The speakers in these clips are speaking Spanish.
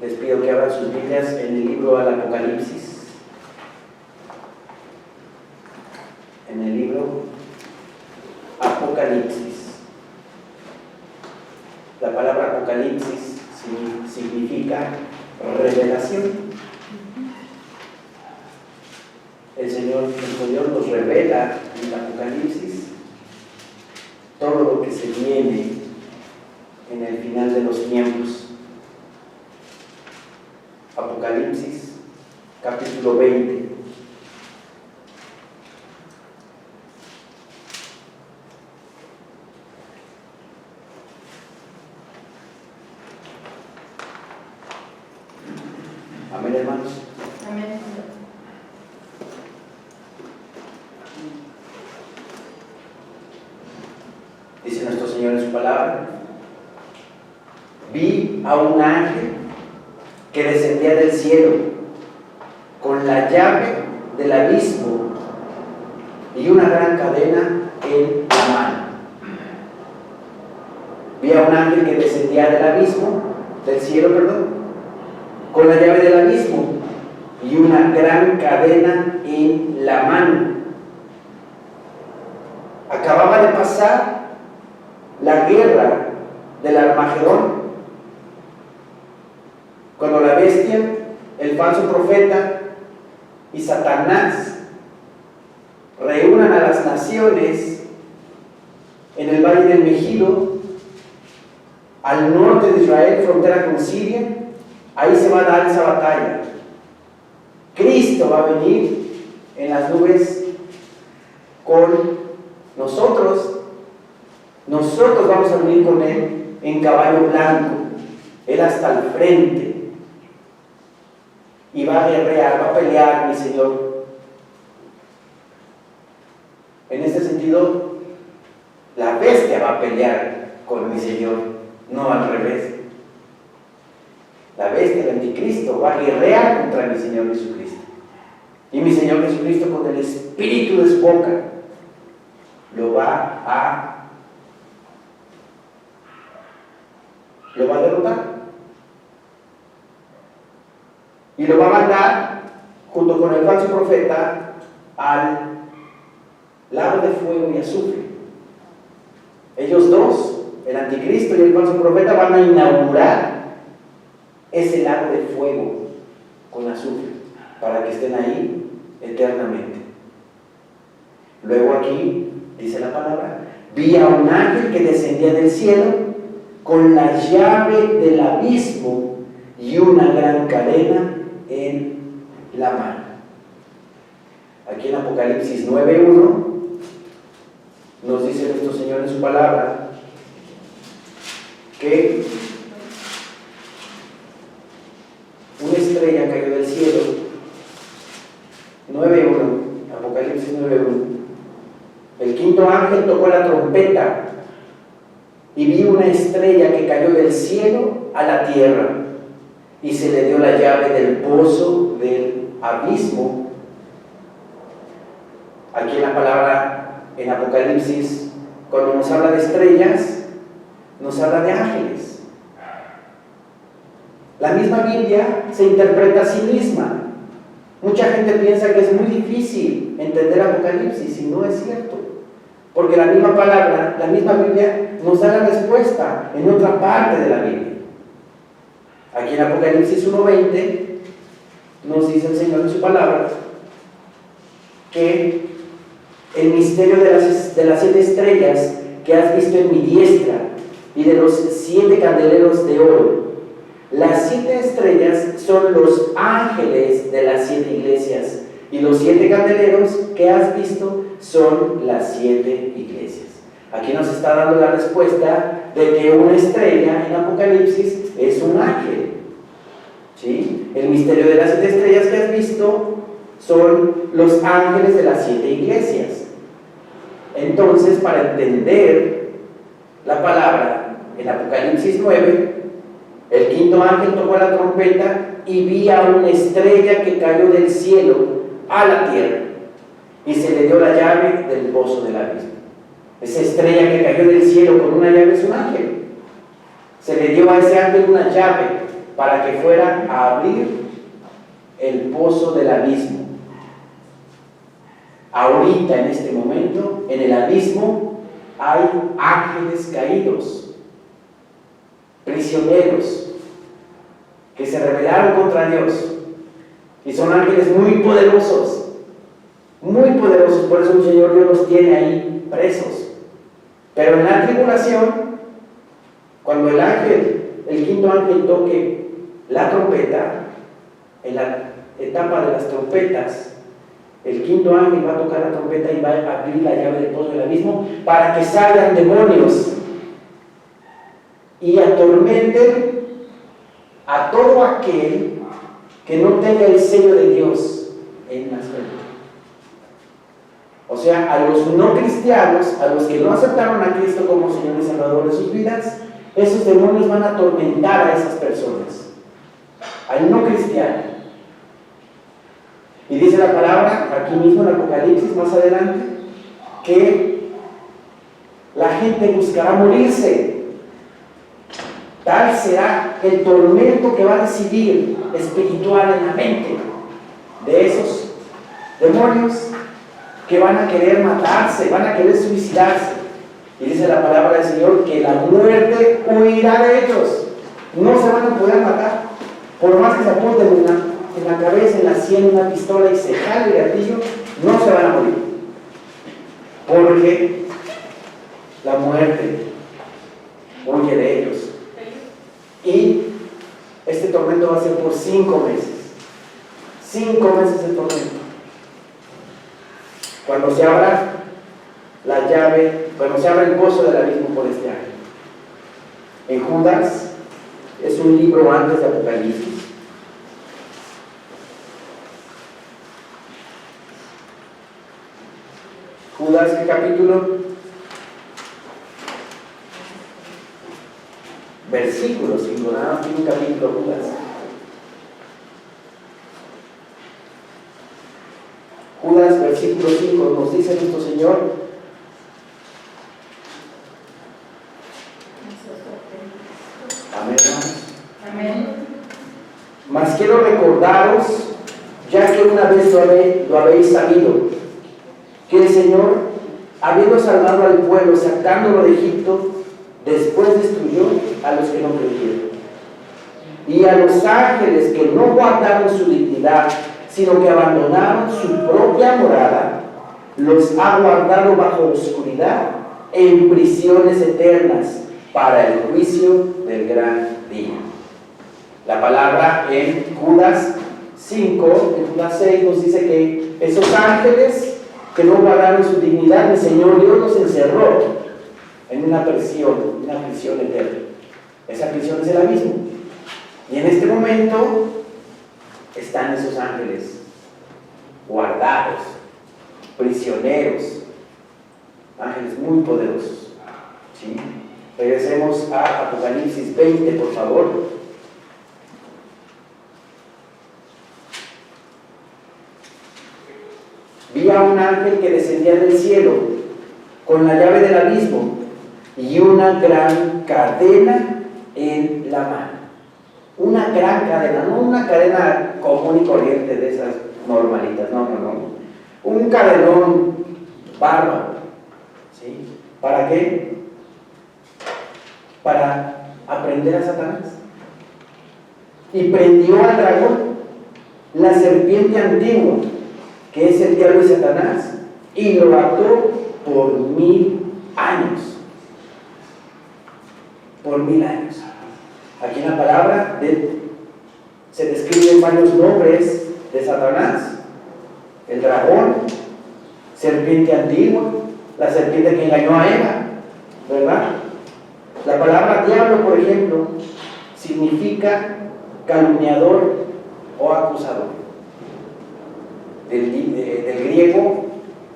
Les pido que abran sus Biblias en el libro del Apocalipsis. En el libro Apocalipsis. La palabra Apocalipsis significa revelación. El Señor nos revela en el Apocalipsis todo lo que se viene en el final de los tiempos. Apocalipsis, capítulo 20. Amén, hermanos. Amén. Dice nuestro Señor en su palabra: vi a un ángel que descendía del cielo con la llave del abismo y una gran cadena en la mano. Vi a un ángel que descendía del cielo, con la llave del abismo y una gran cadena en la mano. Acababa de pasar la guerra del Armagedón, cuando la bestia, el falso profeta y Satanás reúnan a las naciones en el valle del Megido, al norte de Israel, frontera con Siria. Ahí se va a dar esa batalla. Cristo va a venir en las nubes con nosotros. Nosotros vamos a venir con Él en caballo blanco, Él hasta el frente. Y va a guerrear, va a pelear, mi Señor. En este sentido, la bestia va a pelear con mi Señor, no al revés. La bestia, el anticristo, va a guerrear contra mi Señor Jesucristo. Y mi Señor Jesucristo, con el espíritu de su boca, lo va a derrotar. Y lo va a mandar, junto con el falso profeta, al lago de fuego y azufre. Ellos dos, el anticristo y el falso profeta, van a inaugurar ese lago de fuego con azufre, para que estén ahí eternamente. Luego aquí, dice la palabra, vi a un ángel que descendía del cielo con la llave del abismo y una gran cadena en la mano. Aquí en Apocalipsis 9:1 nos dice nuestro Señor en su palabra que una estrella cayó del cielo. 9:1, Apocalipsis 9:1. El quinto ángel tocó la trompeta y vi una estrella que cayó del cielo a la tierra, y se le dio la llave del pozo del abismo. Aquí en la palabra, en Apocalipsis, cuando nos habla de estrellas, nos habla de ángeles. La misma Biblia se interpreta a sí misma. Mucha gente piensa que es muy difícil entender Apocalipsis, y no es cierto, porque la misma palabra, la misma Biblia nos da la respuesta en otra parte de la Biblia. Aquí en Apocalipsis 1:20 nos dice el Señor en su palabra que el misterio de las 7 estrellas que has visto en mi diestra y de los 7 candeleros de oro. Las 7 estrellas son los ángeles de las 7 iglesias, y los 7 candeleros que has visto son las 7 iglesias. Aquí nos está dando la respuesta de que una estrella en Apocalipsis es un ángel. ¿Sí? El misterio de las 7 estrellas que has visto son los ángeles de las 7 iglesias. Entonces, para entender la palabra en Apocalipsis 9, el quinto ángel tocó la trompeta y vi a una estrella que cayó del cielo a la tierra, y se le dio la llave del pozo del abismo. Esa estrella que cayó del cielo con una llave es un ángel. Se le dio a ese ángel una llave para que fuera a abrir el pozo del abismo. Ahorita, en este momento, en el abismo hay ángeles caídos, prisioneros, que se rebelaron contra Dios. Y son ángeles muy poderosos, por eso el Señor Dios los tiene ahí presos. Pero en la tribulación, cuando el quinto ángel toque la trompeta, en la etapa de las trompetas, el quinto ángel va a tocar la trompeta y va a abrir la llave del pozo del abismo para que salgan demonios y atormenten a todo aquel que no tenga el sello de Dios en la frente. O sea, a los no cristianos, a los que no aceptaron a Cristo como Señor y Salvador de sus vidas, esos demonios van a atormentar a esas personas, al no cristiano. Y dice la palabra, aquí mismo en Apocalipsis, más adelante, que la gente buscará morirse. Tal será el tormento que va a recibir espiritual en la mente de esos demonios que van a querer matarse, van a querer suicidarse. Y dice la palabra del Señor que la muerte huirá de ellos. No se van a poder matar. Por más que se apunten en la cabeza, en la sien, una pistola y se jale el gatillo, no se van a morir. Porque la muerte huye de ellos. Y este tormento va a ser por 5 meses. 5 meses de tormento. Cuando se abra la llave, cuando se abra el pozo del abismo por este ángel. En Judas, es un libro antes de Apocalipsis. Judas, ¿qué capítulo? Versículo 5, nada más tiene un capítulo Judas. Judas, versículo 5, nos dice nuestro Señor: amén, hermanos. Amén. Mas quiero recordaros, ya que una vez lo habéis sabido, que el Señor, habiendo salvado al pueblo, sacándolo de Egipto, después destruyó a los que no creyeron. Y a los ángeles que no guardaron su dignidad, sino que abandonaron su propia morada, los ha guardado bajo oscuridad en prisiones eternas para el juicio del gran día. La palabra en Judas 5, en Judas 6 nos dice que esos ángeles que no guardaron su dignidad, el Señor Dios los encerró en una prisión eterna. Esa prisión es el abismo. Y en este momento están esos ángeles guardados, prisioneros, ángeles muy poderosos. ¿Sí? Regresemos a Apocalipsis 20, por favor. Vi a un ángel que descendía del cielo con la llave del abismo y una gran cadena en la mano. Una gran cadena, no una cadena común y corriente de esas normalitas, no. Un cadenón bárbaro. ¿Sí? ¿Para qué? Para aprender a Satanás. Y prendió al dragón, la serpiente antigua, que es el diablo y Satanás, y lo ató por 1000 años. Por 1000 años. Aquí en la palabra se describen varios nombres de Satanás: el dragón, serpiente antigua, la serpiente que engañó a Eva, ¿verdad? La palabra diablo, por ejemplo, significa calumniador o acusador. Del griego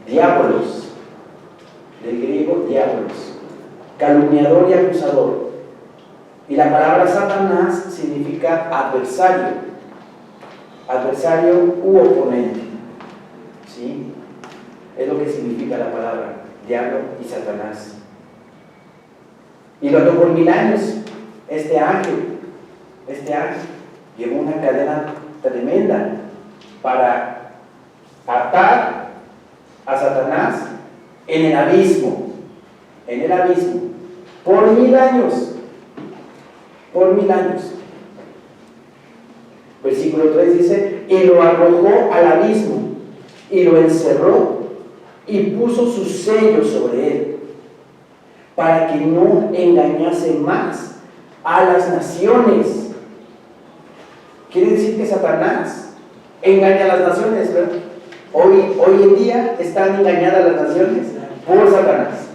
diabolos, calumniador y acusador. Y la palabra Satanás significa adversario u oponente. ¿Sí? Es lo que significa la palabra diablo y Satanás. Y lo ató por 1000 años este ángel este ángel llevó una cadena tremenda para atar a Satanás en el abismo, por 1000 años, Versículo 3 dice, y lo arrojó al abismo, y lo encerró, y puso su sello sobre él, para que no engañase más a las naciones. Quiere decir que Satanás engaña a las naciones, ¿verdad? Hoy en día están engañadas las naciones por Satanás.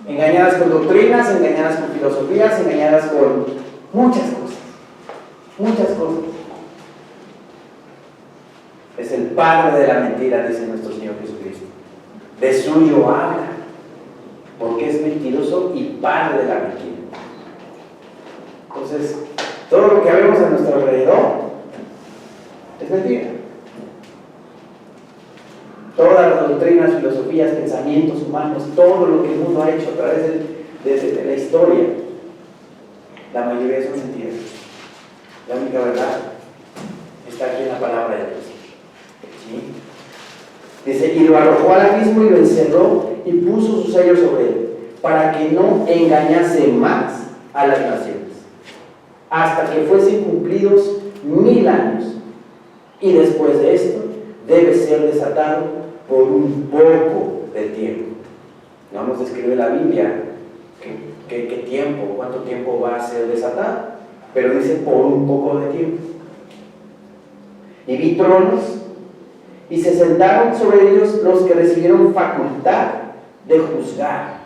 Engañadas con doctrinas, engañadas con filosofías, engañadas con muchas cosas. Es el padre de la mentira, dice nuestro Señor Jesucristo. De suyo habla, porque es mentiroso y padre de la mentira. Entonces, todo lo que vemos a nuestro alrededor es mentira. Todas las doctrinas, filosofías, pensamientos humanos, todo lo que el mundo ha hecho a través de la historia, la mayoría son mentiras. La única verdad está aquí en la palabra de Dios. ¿Sí? Dice, y lo arrojó al abismo y lo encerró y puso su sello sobre él, para que no engañase más a las naciones, hasta que fuesen cumplidos 1000 años. Y después de esto, debe ser desatado por un poco de tiempo. No nos describe la Biblia qué tiempo, cuánto tiempo va a ser desatado, pero dice por un poco de tiempo. Y vi tronos, y se sentaron sobre ellos los que recibieron facultad de juzgar.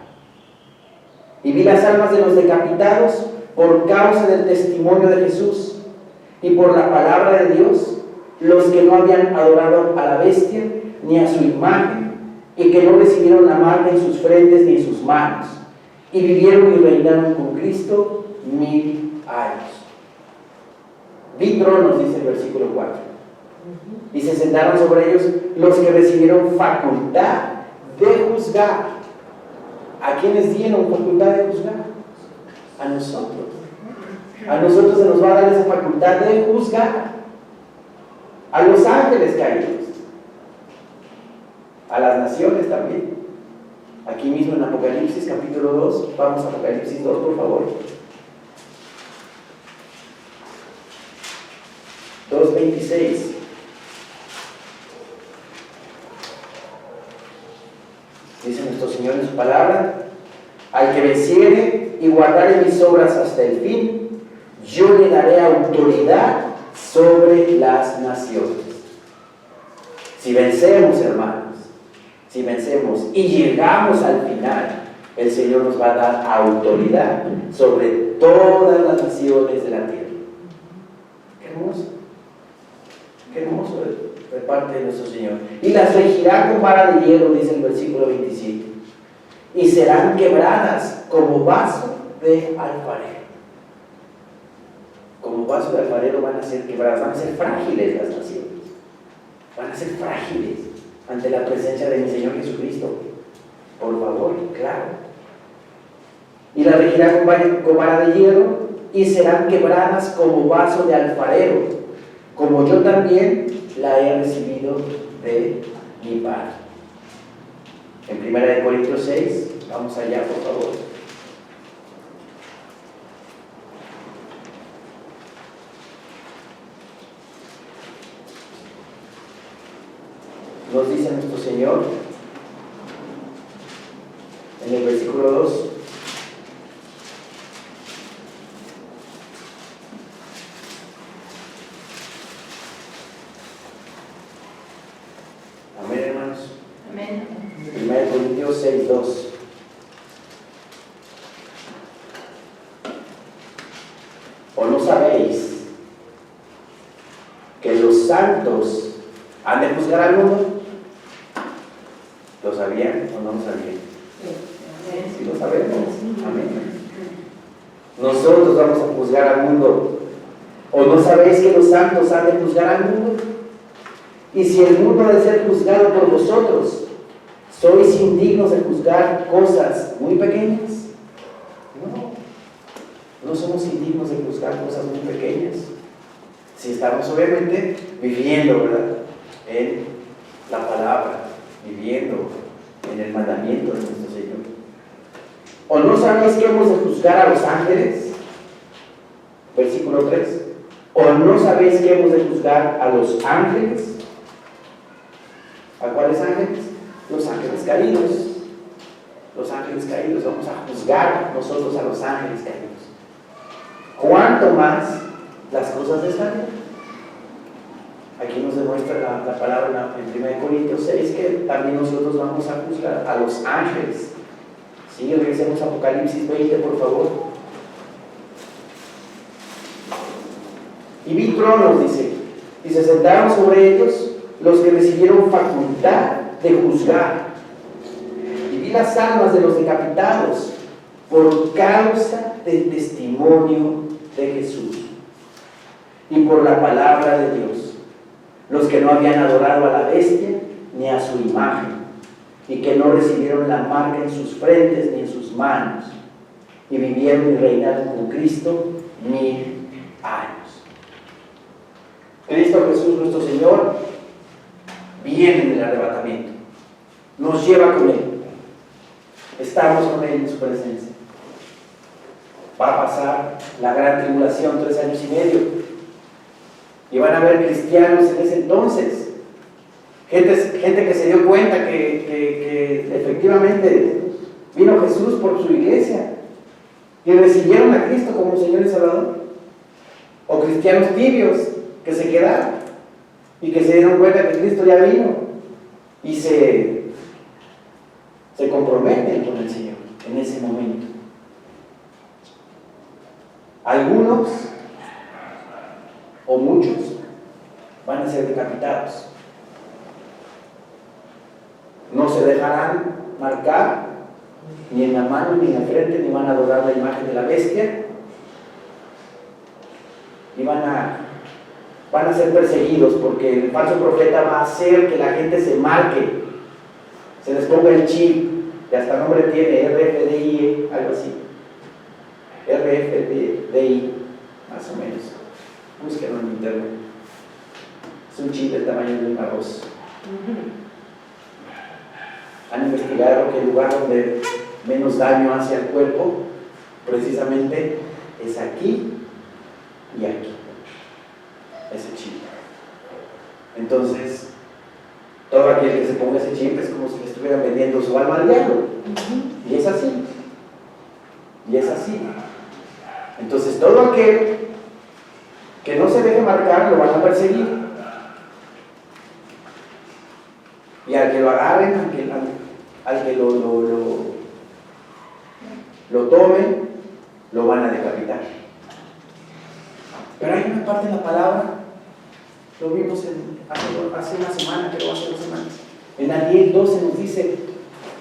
Y vi las almas de los decapitados por causa del testimonio de Jesús y por la palabra de Dios, los que no habían adorado a la bestia ni a su imagen, y que no recibieron la marca en sus frentes ni en sus manos, y vivieron y reinaron con Cristo 1000 años. Vi tronos, dice el versículo 4, y se sentaron sobre ellos los que recibieron facultad de juzgar. ¿A quiénes dieron facultad de juzgar? A nosotros. A nosotros se nos va a dar esa facultad de juzgar. A los ángeles caídos, a las naciones también. Aquí mismo en Apocalipsis capítulo 2, vamos a Apocalipsis 2, por favor. 2:26. Dice nuestro Señor en su palabra, al que venciere y guardare mis obras hasta el fin, yo le daré autoridad sobre las naciones. Si vencemos, hermanos, si vencemos y llegamos al final, el Señor nos va a dar autoridad sobre todas las naciones de la tierra. Qué hermoso de parte de nuestro Señor. Y las regirá con vara de hierro, dice el versículo 27, y serán quebradas como vaso de alfarero. Como vaso de alfarero van a ser quebradas, van a ser frágiles las naciones, van a ser frágiles ante la presencia de mi Señor Jesucristo. Por favor, claro. Y la regirá con vara de hierro, y serán quebradas como vaso de alfarero, como yo también la he recibido de mi Padre. En 1 Corintios 6, vamos allá, por favor. Nos dice nuestro Señor en el versículo 2, amén, hermanos. Amén. 1 Corintios 6:2. ¿O no sabéis que los santos han de juzgar al mundo? ¿Lo sabían o no lo sabían? Sí, lo sabemos. Amén. Nosotros vamos a juzgar al mundo. ¿O no sabéis que los santos han de juzgar al mundo? Y si el mundo ha de ser juzgado por vosotros, ¿sois indignos de juzgar cosas muy pequeñas? No no somos indignos de juzgar cosas muy pequeñas. Si estamos obviamente viviendo, ¿verdad?, en la palabra, viviendo en el mandamiento de nuestro Señor. ¿O no sabéis que hemos de juzgar a los ángeles? Versículo 3. ¿O no sabéis que hemos de juzgar a los ángeles? ¿A cuáles ángeles? Los ángeles caídos. Los ángeles caídos. Vamos a juzgar nosotros a los ángeles caídos. ¿Cuánto más las cosas de esta vida? Aquí nos demuestra la palabra en 1 Corintios 6 que también nosotros vamos a juzgar a los ángeles. Sí, regresemos a Apocalipsis 20, por favor. Y vi tronos, dice, y se sentaron sobre ellos los que recibieron facultad de juzgar. Y vi las almas de los decapitados por causa del testimonio de Jesús y por la palabra de Dios, los que no habían adorado a la bestia ni a su imagen, y que no recibieron la marca en sus frentes ni en sus manos, y vivieron y reinaron con Cristo 1000 años. Cristo Jesús nuestro Señor viene en el arrebatamiento, nos lleva con Él, estamos con Él en su presencia. Va a pasar la gran tribulación, 3 años y medio, y van a haber cristianos en ese entonces, gente que se dio cuenta que efectivamente vino Jesús por su iglesia y recibieron a Cristo como Señor y Salvador, o cristianos tibios que se quedaron y que se dieron cuenta que Cristo ya vino y se comprometen con el Señor en ese momento. Algunos o muchos van a ser decapitados, no se dejarán marcar ni en la mano ni en la frente, ni van a adorar la imagen de la bestia, y van a ser perseguidos, porque el falso profeta va a hacer que la gente se marque, se les ponga el chip, que hasta nombre tiene, RFDI, algo así, RFDI, más o menos, búsquenlo en internet, es un chip del tamaño de un arroz. Han investigado que el lugar donde menos daño hace al cuerpo precisamente es aquí y aquí, ese chip. Entonces, todo aquel que se ponga ese chip es como si le estuvieran vendiendo su alma al diablo. Y es así. Y es así. Entonces, todo aquel que no se deje marcar lo van a perseguir. Y al que lo agarren, al que lo tomen, lo van a decapitar. Pero hay una parte de la palabra, lo vimos hace una semana, creo, hace 2 semanas. En Daniel 12 nos dice: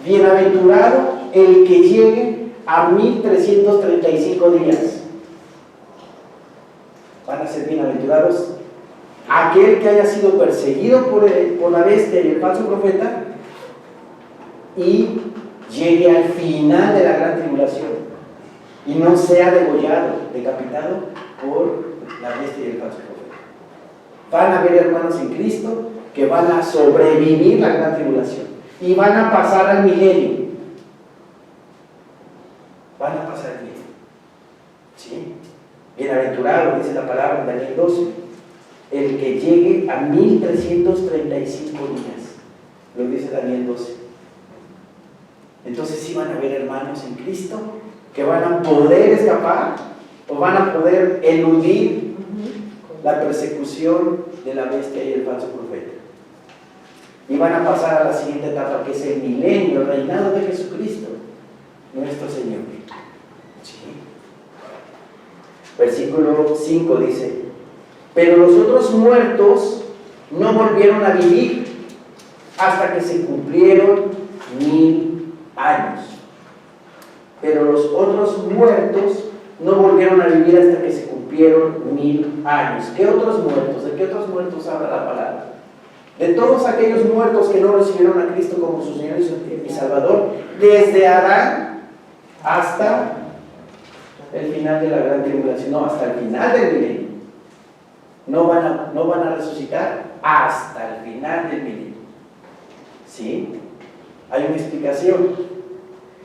bienaventurado el que llegue a 1335 días. Van a ser bienaventurados aquel que haya sido perseguido por la bestia y el falso profeta y llegue al final de la gran tribulación y no sea degollado, decapitado por la bestia y el falso profeta. Van a haber hermanos en Cristo que van a sobrevivir la gran tribulación y van a pasar al milenio. Van a pasar al milenio. ¿Sí? Bienaventurado, dice la palabra en Daniel 12, el que llegue a 1335 días, lo dice Daniel 12. Entonces sí van a haber hermanos en Cristo que van a poder escapar o van a poder eludir la persecución de la bestia y el falso profeta, y van a pasar a la siguiente etapa, que es el milenio, el reinado de Jesucristo nuestro Señor. ¿Sí? Versículo 5 dice: pero los otros muertos no volvieron a vivir hasta que se cumplieron 1000 años. Pero los otros muertos no volvieron a vivir hasta que se cumplieron 1000 años. ¿Qué otros muertos? ¿De qué otros muertos habla la palabra? De todos aquellos muertos que no recibieron a Cristo como su Señor y Salvador, desde Adán hasta el final de la gran tribulación, no, hasta el final del milenio. No van a resucitar hasta el final del milenio. ¿Sí? Hay una explicación.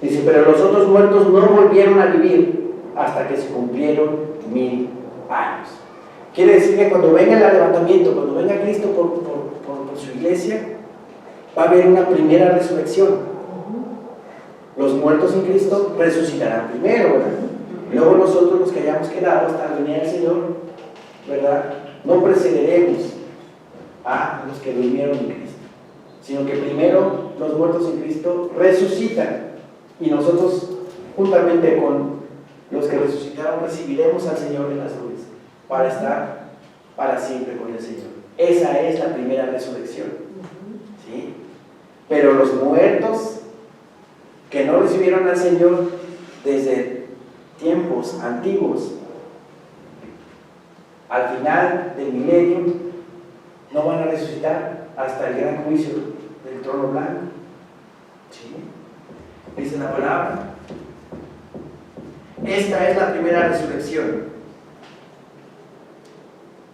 Dice, pero los otros muertos no volvieron a vivir hasta que se cumplieron 1000 años. Quiere decir que cuando venga el arrebatamiento, cuando venga Cristo por su iglesia, va a haber una primera resurrección. Los muertos en Cristo resucitarán primero, ¿verdad? Luego nosotros, los que hayamos quedado hasta la venida del Señor, ¿verdad?, no precederemos a los que durmieron en Cristo, sino que primero los muertos en Cristo resucitan y nosotros, juntamente con los que resucitaron, recibiremos al Señor en las nubes para estar para siempre con el Señor. Esa es la primera resurrección, ¿sí? Pero los muertos que no recibieron al Señor desde tiempos antiguos, al final del milenio, no van a resucitar hasta el gran juicio del trono blanco. ¿Sí? Dice la palabra. Esta es la primera resurrección,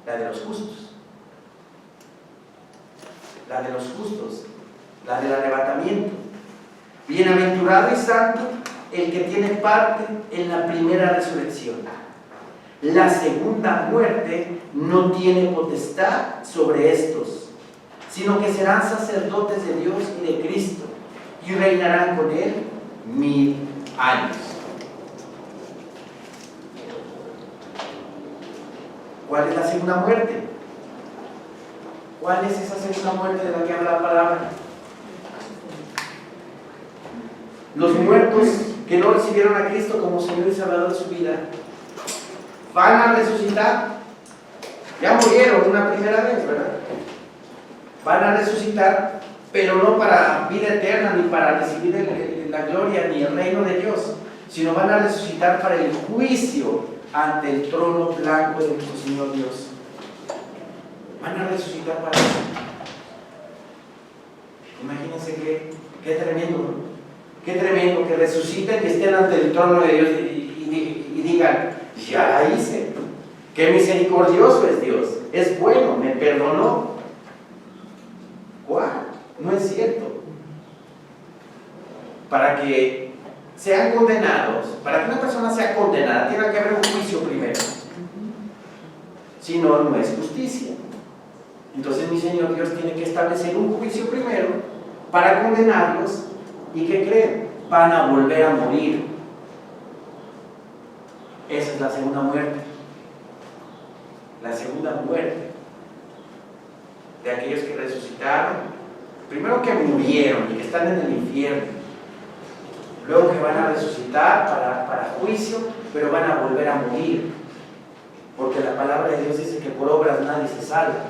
la de los justos. La de los justos, la del arrebatamiento. Bienaventurado y santo el que tiene parte en la primera resurrección. La segunda muerte no tiene potestad sobre estos, sino que serán sacerdotes de Dios y de Cristo, y reinarán con Él 1000 años. ¿Cuál es la segunda muerte? ¿Cuál es esa segunda muerte de la que habla la palabra? Los muertos que no recibieron a Cristo como Señor y Salvador de su vida van a resucitar. Ya murieron una primera vez, ¿verdad? Van a resucitar, pero no para vida eterna, ni para recibir la gloria, ni el reino de Dios, sino van a resucitar para el juicio ante el trono blanco de nuestro Señor Dios. Van a resucitar para eso. Imagínense qué tremendo, ¿no? Qué tremendo que resuciten y estén ante el trono de Dios y digan, ya la hice, qué misericordioso es Dios, es bueno, me perdonó. ¿Cuál? No es cierto. Para que sean condenados, para que una persona sea condenada, tiene que haber un juicio primero. Si no, no es justicia. Entonces mi Señor Dios tiene que establecer un juicio primero para condenarlos. ¿Y qué creen? Van a volver a morir. Esa es la segunda muerte. La segunda muerte de aquellos que resucitaron, primero que murieron y que están en el infierno, luego que van a resucitar para juicio, pero van a volver a morir, porque la palabra de Dios dice que por obras nadie se salva,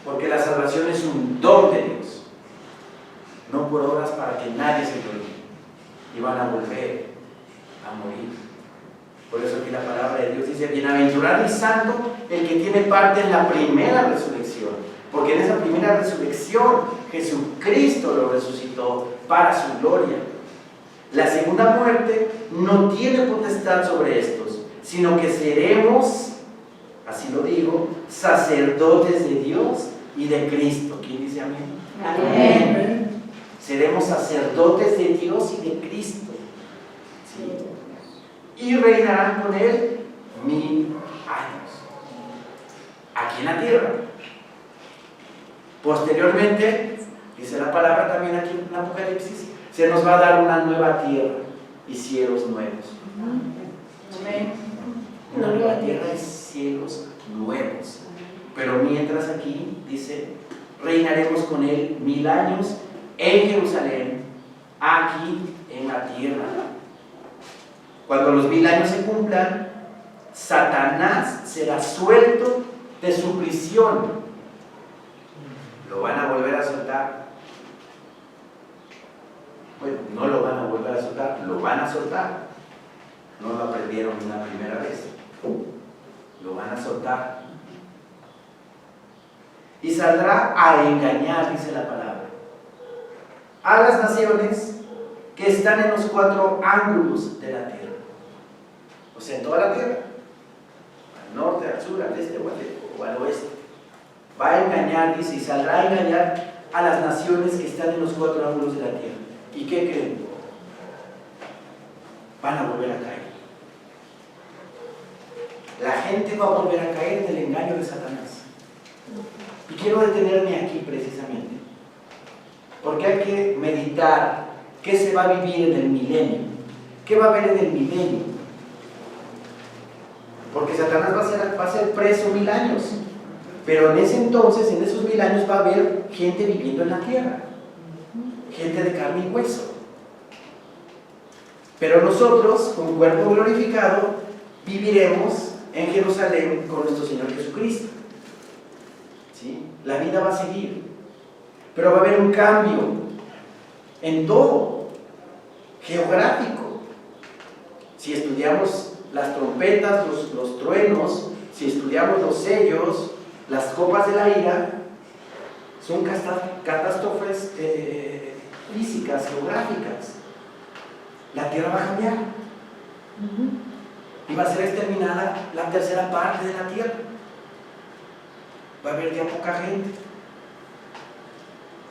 porque la salvación es un don de Dios, no por obras para que nadie se gloríe, y van a volver a morir. Por eso aquí la palabra de Dios dice, bienaventurado y santo el que tiene parte en la primera resurrección, porque en esa primera resurrección Jesucristo lo resucitó para su gloria. La segunda muerte no tiene potestad sobre estos, sino que seremos, así lo digo, sacerdotes de Dios y de Cristo. ¿Quién dice amén? Amén. Seremos sacerdotes de Dios y de Cristo. ¿Sí? Y reinarán con Él 1000 años. Aquí en la tierra. Posteriormente, dice la palabra también aquí en Apocalipsis, se nos va a dar una nueva tierra y cielos nuevos. Amén. Una nueva tierra y cielos nuevos. Pero mientras aquí dice, reinaremos con Él 1000 años en Jerusalén, aquí en la tierra. Cuando los 1000 años se cumplan, Satanás será suelto de su prisión. Lo van a volver a soltar. Bueno, no lo van a volver a soltar, lo van a soltar. No lo aprendieron una primera vez. Lo van a soltar. Y saldrá a engañar, dice la palabra, a las naciones que están en los 4 ángulos de la tierra. Pues en toda la tierra, al norte, al sur, al este o al oeste. Va a engañar, dice, y saldrá a engañar a las naciones que están en los cuatro ángulos de la tierra. ¿Y qué creen? Van a volver a caer. La gente va a volver a caer en el engaño de Satanás. Y quiero detenerme aquí precisamente, porque hay que meditar qué se va a vivir en el milenio, qué va a haber en el milenio. Porque Satanás va a ser preso 1000 años, pero en ese entonces, en esos 1000 años, va a haber gente viviendo en la tierra, gente de carne y hueso. Pero nosotros, con cuerpo glorificado, viviremos en Jerusalén con nuestro Señor Jesucristo. ¿Sí? La vida va a seguir, pero va a haber un cambio en todo, geográfico. Si estudiamos las trompetas, los truenos, si estudiamos los sellos, las copas de la ira, son catástrofes físicas, geográficas. La tierra va a cambiar y va a ser exterminada la tercera parte de la tierra. Va a haber ya poca gente,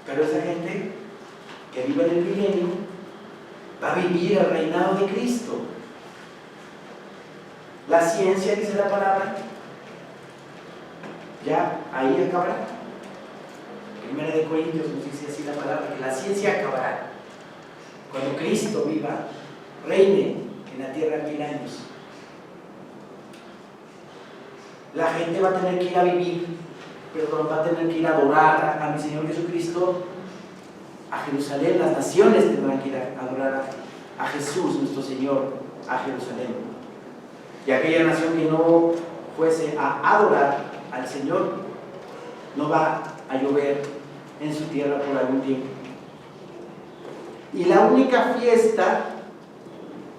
pero esa gente que vive en el milenio va a vivir el reinado de Cristo. La ciencia, dice la palabra, ya ahí acabará. 1 Corintios nos dice así la palabra, que la ciencia acabará cuando Cristo viva, reine en la tierra 1000 años. La gente va a tener que ir a vivir, pero va a tener que ir a adorar a mi Señor Jesucristo a Jerusalén. Las naciones tendrán que ir a adorar a Jesús, nuestro Señor, a Jerusalén. Y aquella nación que no fuese a adorar al Señor, no va a llover en su tierra por algún tiempo. Y la única fiesta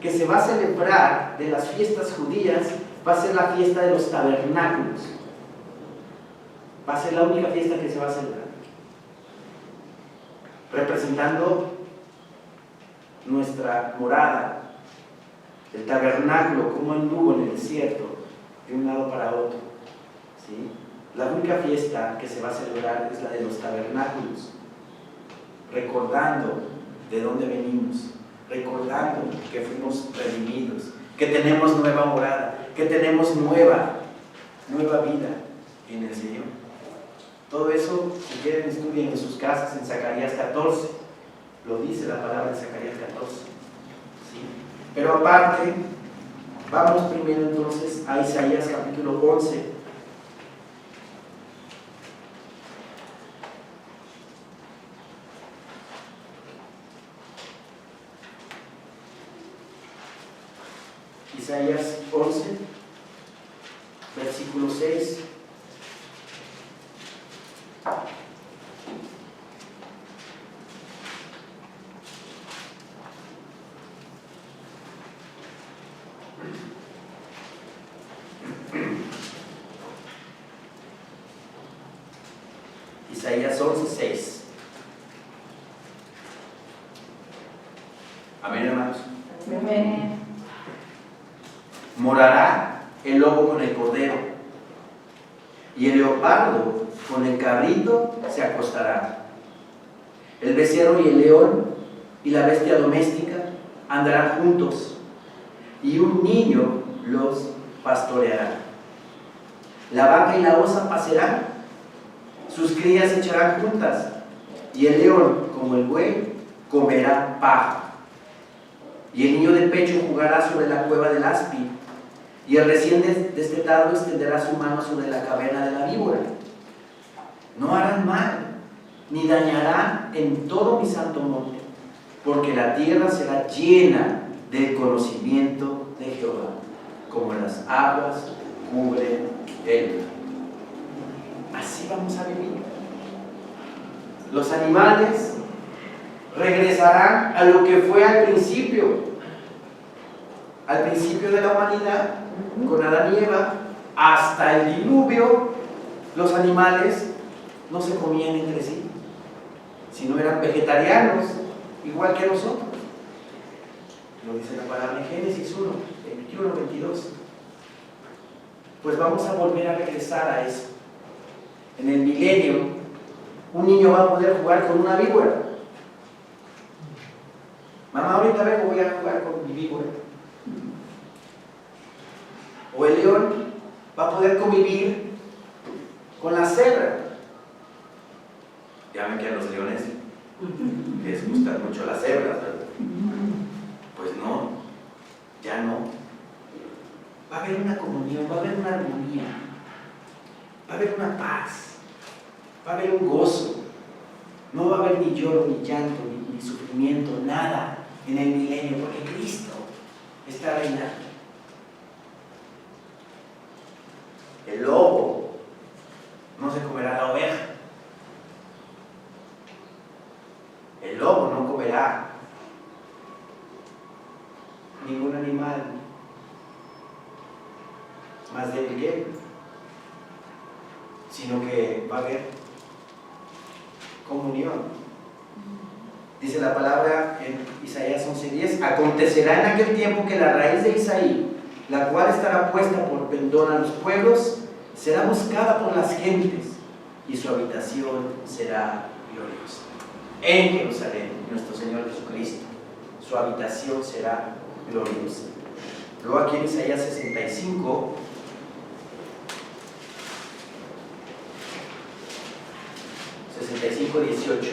que se va a celebrar de las fiestas judías va a ser la fiesta de los tabernáculos. Va a ser la única fiesta que se va a celebrar, representando nuestra morada, el tabernáculo, como anduvo en el desierto, de un lado para otro. ¿Sí? La única fiesta que se va a celebrar es la de los tabernáculos, recordando de dónde venimos, recordando que fuimos redimidos, que tenemos nueva morada, que tenemos nueva vida en el Señor. Todo eso, si quieren, estudien en sus casas en Zacarías 14, lo dice la palabra de Zacarías 14. ¿Sí? Pero aparte, vamos primero entonces a Isaías capítulo 11. Isaías 11, versículo 6. Isaías 11, 6. Amén, hermanos. Amén. Morará el lobo con el cordero, y el leopardo con el cabrito se acostará. El becerro y el león y la bestia doméstica andarán juntos, y un niño los pastoreará. La vaca y la osa pasarán, sus crías se echarán juntas, y el león, como el buey, comerá paja. Y el niño de pecho jugará sobre la cueva del áspid, y el recién destetado extenderá su mano sobre la caverna de la víbora. No harán mal, ni dañarán en todo mi santo monte, porque la tierra será llena del conocimiento de Jehová, como las aguas cubren el mar. Así vamos a vivir. Los animales regresarán a lo que fue al principio de la humanidad, con Adán y Eva, hasta el diluvio. Los animales no se comían entre sí, sino eran vegetarianos, igual que nosotros. Lo dice la palabra en Génesis 1. 21, 22. Pues vamos a volver a regresar a eso. En el milenio, un niño va a poder jugar con una víbora. Mamá, ahorita vengo, voy a jugar con mi víbora. O el león va a poder convivir con la cebra. Ya ven que a los leones les gustan mucho las cebras, ¿verdad? Pues no, ya no. Va a haber una comunión, va a haber una armonía, va a haber una paz, va a haber un gozo. No va a haber ni lloro, ni llanto, ni sufrimiento, nada en el milenio, porque Cristo está reinando. El lobo no se comerá la oveja. El lobo no comerá ningún animal más débil que él, sino que va a haber comunión. Dice la palabra en Isaías 11:10: acontecerá en aquel tiempo que la raíz de Isaí, la cual estará puesta por pendón a los pueblos, será buscada por las gentes, y su habitación será gloriosa. En Jerusalén, nuestro Señor Jesucristo, su habitación será gloriosa. Luego aquí en Isaías 65, (65, 18).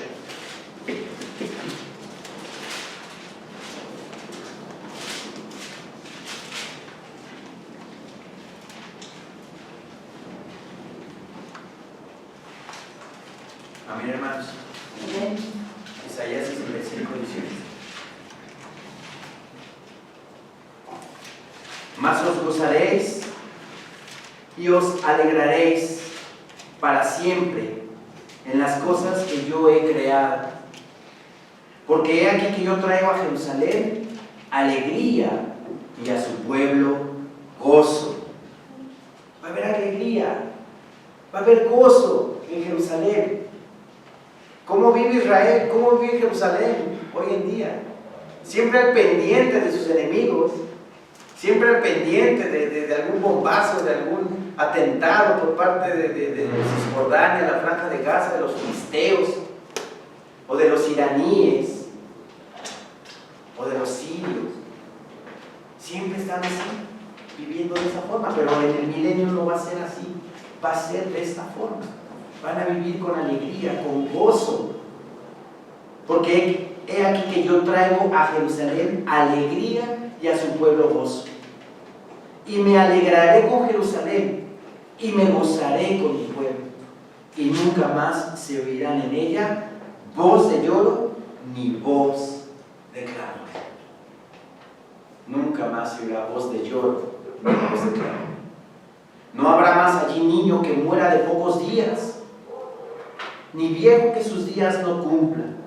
Amén, hermanos. Amén. Isaías 65, 18. Mas os gozaréis y os alegraréis para siempre en las cosas que yo he creado. Porque he aquí que yo traigo a Jerusalén alegría y a su pueblo gozo. Va a haber alegría, va a haber gozo en Jerusalén. ¿Cómo vive Israel? ¿Cómo vive Jerusalén hoy en día? Siempre al pendiente de sus enemigos, siempre al pendiente de algún bombazo, de algún atentado por parte de Cisjordania, la Franja de Gaza, de los filisteos, o de los iraníes, o de los sirios. Siempre están así, viviendo de esa forma, pero en el milenio no va a ser así, va a ser de esta forma. Van a vivir con alegría, con gozo, porque he aquí que yo traigo a Jerusalén alegría y a su pueblo gozo. Y me alegraré con Jerusalén y me gozaré con mi pueblo, y nunca más se oirán en ella voz de lloro ni voz de clamor. Nunca más se oirá voz de lloro ni voz de clamor. No habrá más allí niño que muera de pocos días, ni viejo que sus días no cumplan,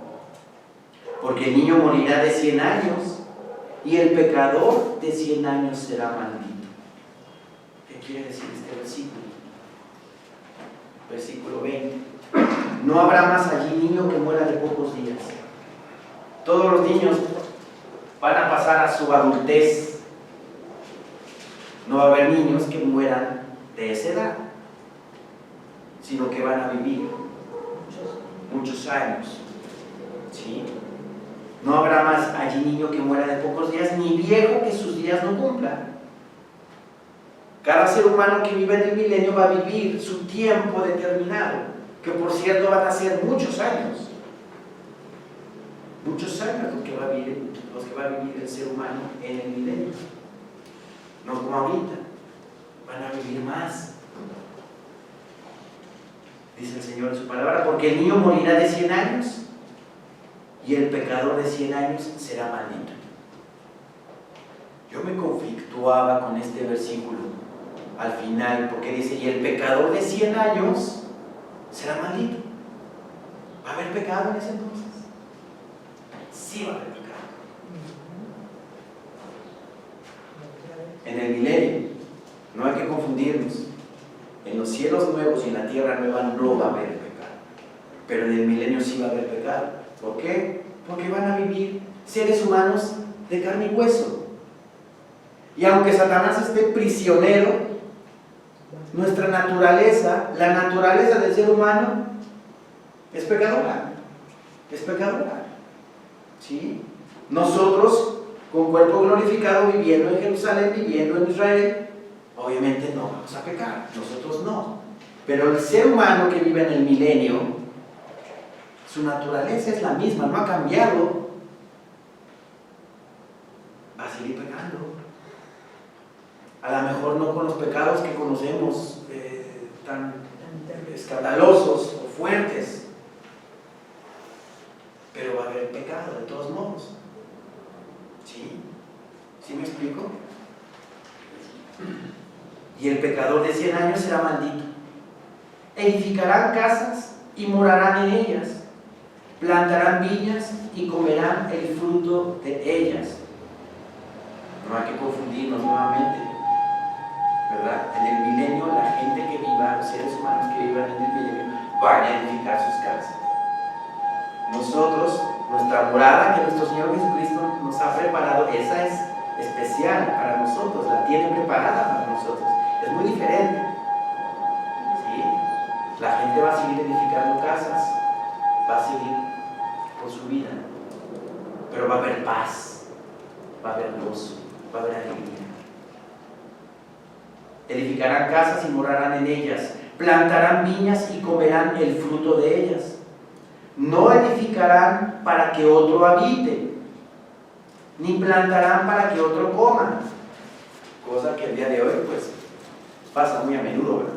porque el niño morirá de 100 años y el pecador de 100 años será maldito. ¿Qué quiere decir este versículo? Versículo 20. No habrá más allí niño que muera de pocos días. Todos los niños van a pasar a su adultez. No va a haber niños que mueran de esa edad, sino que van a vivir muchos años. ¿Sí? No habrá más allí niño que muera de pocos días, ni viejo que sus días no cumplan. Cada ser humano que vive en el milenio va a vivir su tiempo determinado, que por cierto van a ser muchos años. Muchos años los que va a vivir el ser humano en el milenio. No como ahorita, van a vivir más. Dice el Señor en su palabra, porque el niño morirá de 100 años y el pecador de 100 años será maldito. Yo me conflictuaba con este versículo al final, porque dice, y el pecador de 100 años será maldito. ¿Va a haber pecado en ese entonces? Sí va a haber pecado. En el milenio, no hay que confundirnos. En los cielos nuevos y en la tierra nueva no va a haber pecado. Pero en el milenio sí va a haber pecado. ¿Por qué? Porque van a vivir seres humanos de carne y hueso. Y aunque Satanás esté prisionero, nuestra naturaleza, la naturaleza del ser humano, es pecadora. Es pecadora. ¿Sí? Nosotros, con cuerpo glorificado, viviendo en Jerusalén, viviendo en Israel, obviamente no vamos a pecar. Nosotros no. Pero el ser humano que vive en el milenio, su naturaleza es la misma, no ha cambiado. Va a seguir pecando. A lo mejor no con los pecados que conocemos tan escandalosos o fuertes, pero va a haber pecado de todos modos. ¿Sí? ¿Sí me explico? Y el pecador de 100 años será maldito. Edificarán casas y morarán en ellas, plantarán viñas y comerán el fruto de ellas. No hay que confundirnos nuevamente, ¿verdad? En el milenio, la gente que viva, los seres humanos que vivan en el milenio, van a edificar sus casas. Nosotros, nuestra morada que nuestro Señor Jesucristo nos ha preparado, esa es especial para nosotros, la tiene preparada para nosotros. Es muy diferente. ¿Sí? La gente va a seguir edificando casas, va a seguir con su vida, pero va a haber paz, va a haber gozo, va a haber alegría. Edificarán casas y morarán en ellas, plantarán viñas y comerán el fruto de ellas. No edificarán para que otro habite, ni plantarán para que otro coma, cosa que el día de hoy pues pasa muy a menudo, ¿verdad?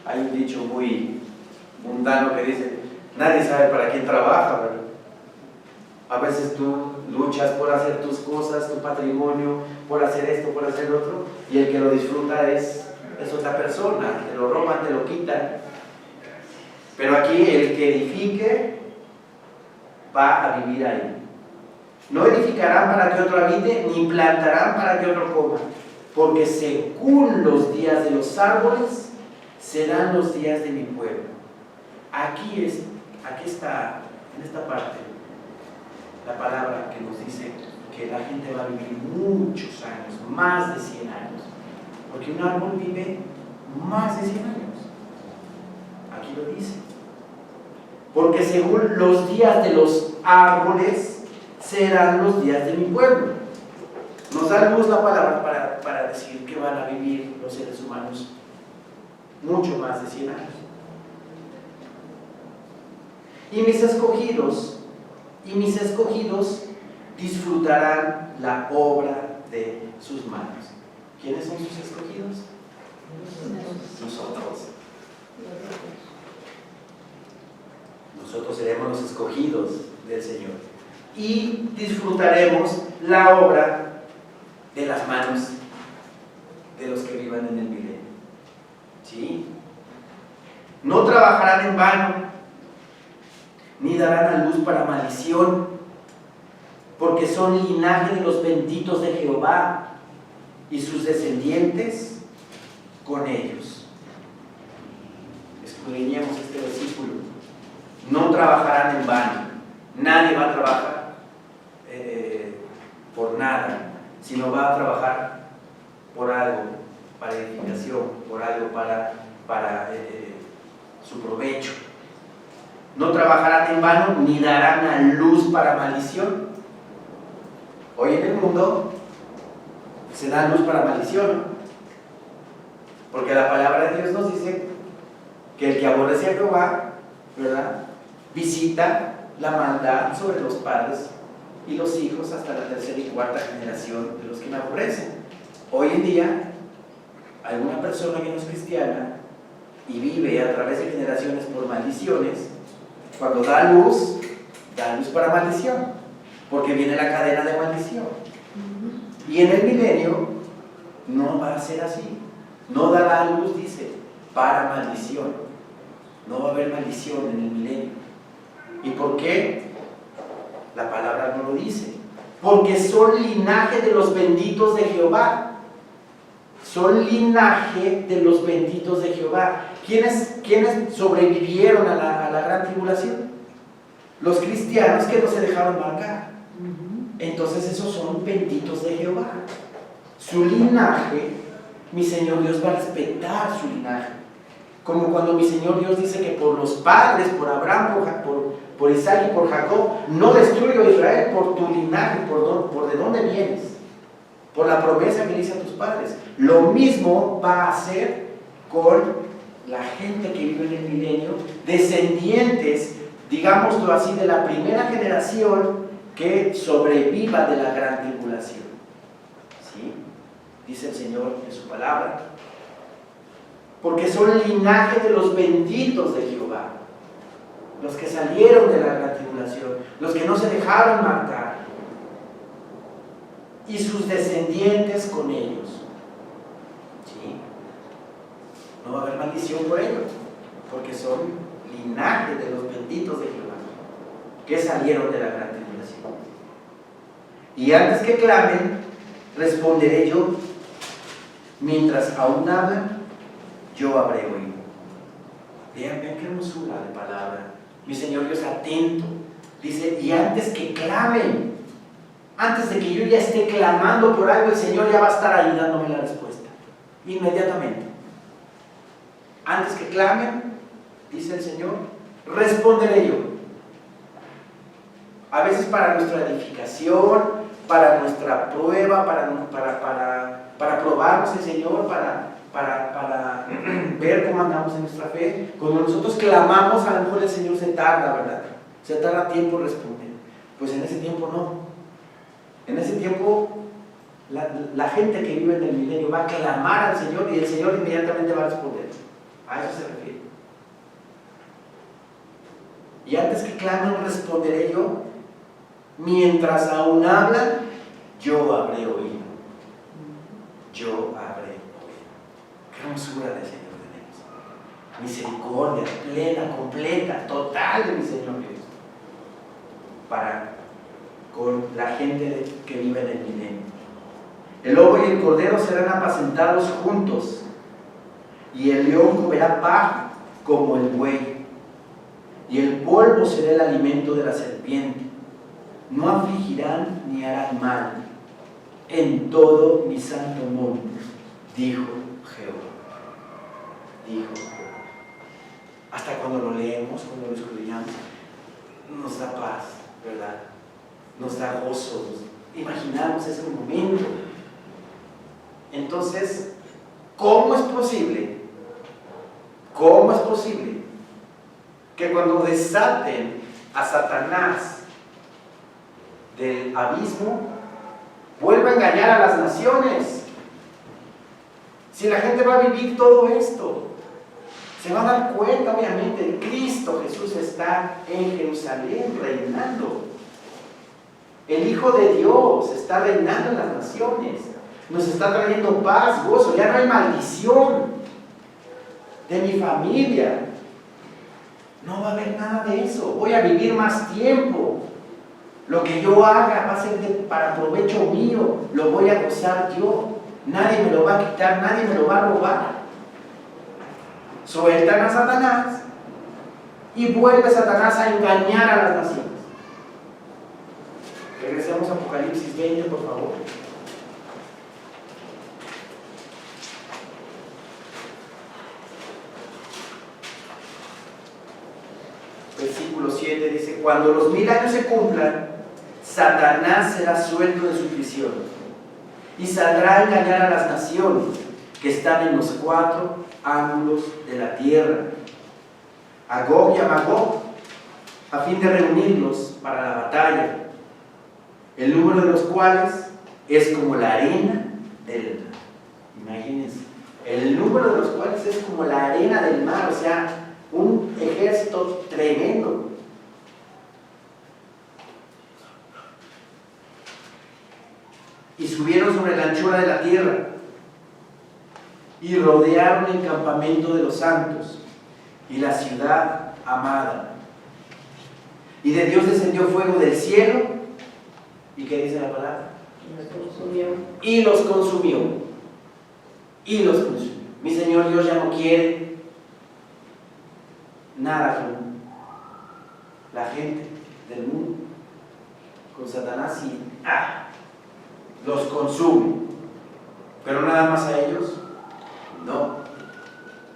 Hay un dicho muy mundano que dice: nadie sabe para quién trabaja, ¿verdad? A veces tú luchas por hacer tus cosas, tu patrimonio, por hacer esto, por hacer lo otro, y el que lo disfruta es otra persona. Te lo roban, te lo quitan. Pero aquí el que edifique va a vivir ahí. No edificarán para que otro habite, ni plantarán para que otro coma, porque según los días de los árboles serán los días de mi pueblo. Aquí está, en esta parte, la palabra que nos dice que la gente va a vivir muchos años, más de 100 años, porque un árbol vive más de 100 años. Aquí lo dice. Porque según los días de los árboles serán los días de mi pueblo. Nos da luz la palabra para decir que van a vivir los seres humanos mucho más de 100 años. Y mis escogidos disfrutarán la obra de sus manos. ¿Quiénes son sus escogidos? Nosotros. Nosotros seremos los escogidos del Señor y disfrutaremos la obra de las manos de los que vivan en el milenio. ¿Sí? No trabajarán en vano, ni darán a luz para maldición, porque son linaje de los benditos de Jehová, y sus descendientes con ellos. Escudriñemos este versículo. No trabajarán en vano. Nadie va a trabajar por nada, sino va a trabajar por algo, para edificación, por algo para su provecho. No trabajarán en vano, ni darán a luz para maldición. Hoy en el mundo se da luz para maldición, ¿no? Porque la palabra de Dios nos dice que el que aborrece a Jehová, ¿verdad?, visita la maldad sobre los padres y los hijos hasta la tercera y cuarta generación de los que me aborrecen. Hoy en día, alguna persona que no es cristiana y vive a través de generaciones por maldiciones, cuando da luz para maldición, porque viene la cadena de maldición. Y en el milenio no va a ser así. No dará luz, dice, para maldición. No va a haber maldición en el milenio. ¿Y por qué? La palabra no lo dice. Porque son linaje de los benditos de Jehová. Son linaje de los benditos de Jehová. ¿Quiénes sobrevivieron a la gran tribulación? Los cristianos que no se dejaron marcar. Entonces esos son benditos de Jehová. su linaje, mi Señor Dios va a respetar su linaje. Como cuando mi Señor Dios dice que por los padres, por Abraham, por Isaac y por Jacob, no destruyo a Israel por tu linaje, por de dónde vienes, por la promesa que le hice a tus padres. Lo mismo va a hacer con la gente que vive en el milenio, descendientes, digámoslo así, de la primera generación que sobreviva de la gran tribulación. ¿Sí? Dice el Señor en su palabra. Porque son el linaje de los benditos de Jehová, los que salieron de la gran tribulación, los que no se dejaron matar, y sus descendientes con ellos. ¿Sí? No va a haber maldición por ellos, porque son linaje de los benditos de Jehová, que salieron de la gran tribulación. Y antes que clamen, responderé yo, mientras aún hablan, yo habré oído. Vean qué hermosura de palabra. Mi Señor Dios atento. Dice, y antes que clamen, antes de que yo ya esté clamando por algo, el Señor ya va a estar ahí dándome la respuesta. Inmediatamente. Antes que clamen, dice el Señor, responderé yo. A veces para nuestra edificación, para nuestra prueba, para probarnos el Señor, para ver cómo andamos en nuestra fe. Cuando nosotros clamamos, a lo mejor el Señor se tarda, ¿verdad? Se tarda tiempo en responder. Pues en ese tiempo no. En ese tiempo la gente que vive en el milenio va a clamar al Señor y el Señor inmediatamente va a responder. A eso se refiere. Y antes que clamen, responderé yo. Mientras aún hablan, yo habré oído. Yo habré oído. Qué hermosura del Señor tenemos. Misericordia plena, completa, total de mi Señor Dios. Para con la gente que vive en el milenio. El lobo y el cordero serán apacentados juntos, y el león comerá paja como el buey, y el polvo será el alimento de la serpiente. No afligirán ni harán mal en todo mi santo monte, dijo Jehová. Dijo Jehová. Hasta cuando lo leemos, cuando lo escudriñamos, nos da paz, ¿verdad? Nos da gozo. Imaginamos ese momento. Entonces, ¿cómo es posible? ¿Cómo es posible que cuando desaten a Satanás del abismo, vuelva a engañar a las naciones? Si la gente va a vivir todo esto, se va a dar cuenta, obviamente, Cristo Jesús está en Jerusalén reinando. El Hijo de Dios está reinando en las naciones. Nos está trayendo paz, gozo. Ya no hay maldición de mi familia. No va a haber nada de eso. Voy a vivir más tiempo. Lo que yo haga va a ser para provecho mío. Lo voy a gozar yo. Nadie me lo va a quitar, nadie me lo va a robar. Sueltan a Satanás y vuelve Satanás a engañar a las naciones. Regresemos a Apocalipsis 20, por favor. Versículo 7 dice: cuando los 1000 años se cumplan, Satanás será suelto de su prisión y saldrá a engañar a las naciones que están en los 4 ángulos de la tierra, a Gog y a Magog, a fin de reunirlos para la batalla, el número de los cuales es como la arena del mar. Imagínense, el número de los cuales es como la arena del mar, o sea, un ejército tremendo. Y subieron sobre la anchura de la tierra y rodearon el campamento de los santos y la ciudad amada. Y de Dios descendió fuego del cielo. ¿Y qué dice la palabra? Y los consumió. Y los consumió. Mi Señor Dios ya no quiere nada con la gente del mundo, con Satanás, y los consume. Pero nada más a ellos, no.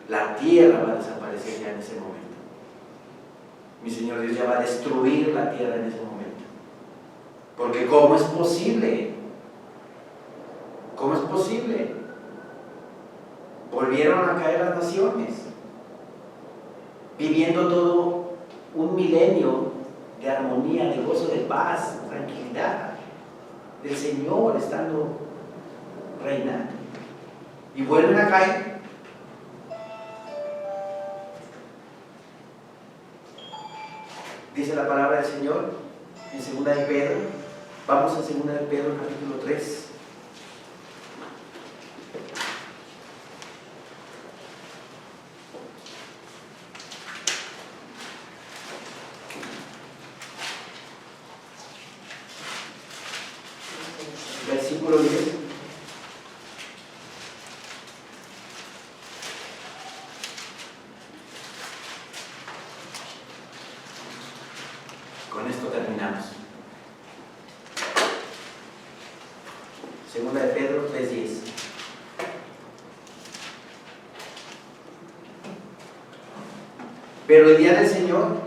La tierra va a desaparecer ya en ese momento. Mi Señor Dios ya va a destruir la tierra en ese momento. Porque ¿cómo es posible? ¿Cómo es posible? Volvieron a caer las naciones, viviendo todo un milenio de armonía, de gozo, de paz, tranquilidad, del Señor estando reinando. Y vuelven a caer. Dice la palabra del Señor en 2 de Pedro. Vamos a 2 de Pedro, capítulo 3. Versículo 10. Con esto terminamos. 2 de Pedro 3:10. Pero el día del Señor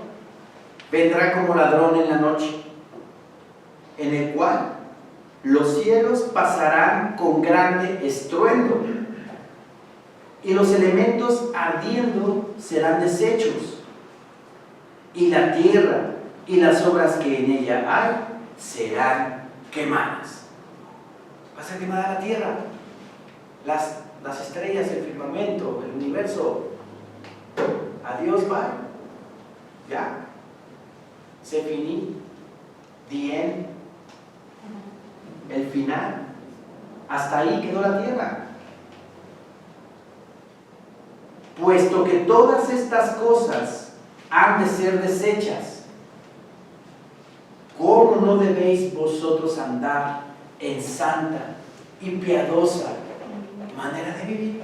vendrá como ladrón en la noche, en el cual los cielos pasarán con grande estruendo, y los elementos ardiendo serán deshechos, y la tierra y las obras que en ella hay serán quemadas. Va a ser quemada la tierra, las estrellas, el firmamento, el universo. Adiós, bye. Ya. Se finí. The end. El final. Hasta ahí quedó la tierra. Puesto que todas estas cosas han de ser deshechas, ¿cómo no debéis vosotros andar en santa y piadosa manera de vivir?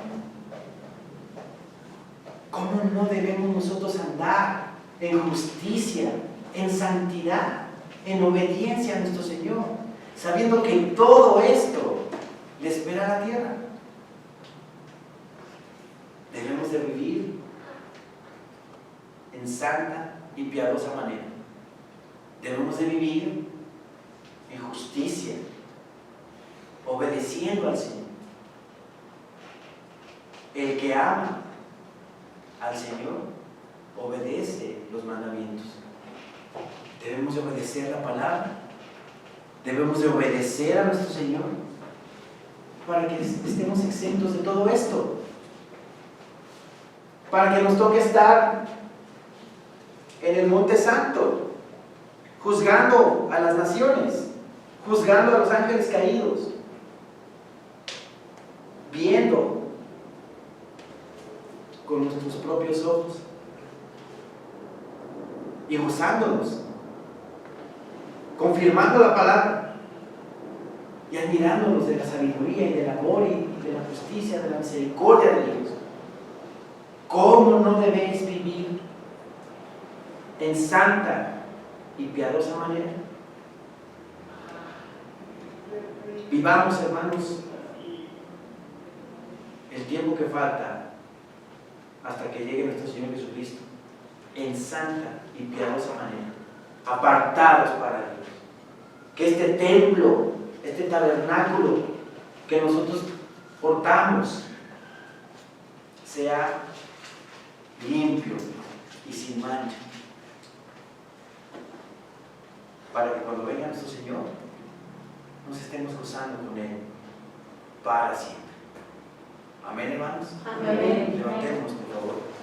¿Cómo no debemos nosotros andar en justicia, en santidad, en obediencia a nuestro Señor, sabiendo que todo esto le espera a la tierra? Debemos de vivir en santa y piadosa manera. Debemos de vivir en justicia, obedeciendo al Señor. El que ama al Señor obedece los mandamientos. Debemos de obedecer la palabra. Debemos de obedecer a nuestro Señor para que estemos exentos de todo esto. Para que nos toque estar en el Monte Santo, juzgando a las naciones, juzgando a los ángeles caídos, viendo con nuestros propios ojos y gozándonos, confirmando la palabra y admirándonos de la sabiduría y del amor y de la justicia, de la misericordia de Dios. ¿Cómo no debéis vivir en santa y piadosa manera? Vivamos, hermanos, el tiempo que falta hasta que llegue nuestro Señor Jesucristo en santa y piadosa manera, apartados para Dios. Que este templo, este tabernáculo que nosotros portamos sea limpio y sin mancha, para que cuando venga nuestro Señor nos estemos gozando con Él para siempre. Amén, hermanos. Amén. Levantemos, por favor.